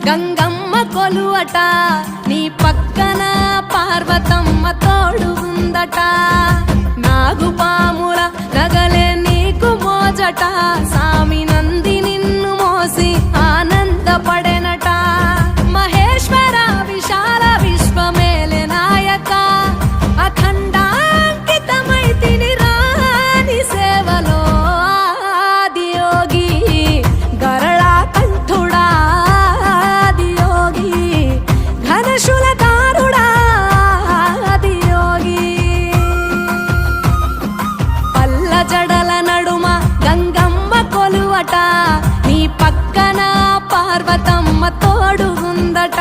గంగమ్మ కొలువట నీ పక్కన పార్వతమ్మ తోడు ఉందట నాగుపాముల నగలే నీకు మోజట సామి నంది నిన్ను మోసి ఆనందపడెనట మహేశ్వర విశాల విశ్వమేలే నాయక అఖండాంకితమైతిని రాని సేవలో ఆదియోగి గరళా కంఠుడా ఆదియోగి ఘనశూలకారుడా ఆదియోగి పల్ల జడల నడుమ గంగమ్మ కొలువట నీ పక్కన పార్వతమ్మ తోడు ఉందట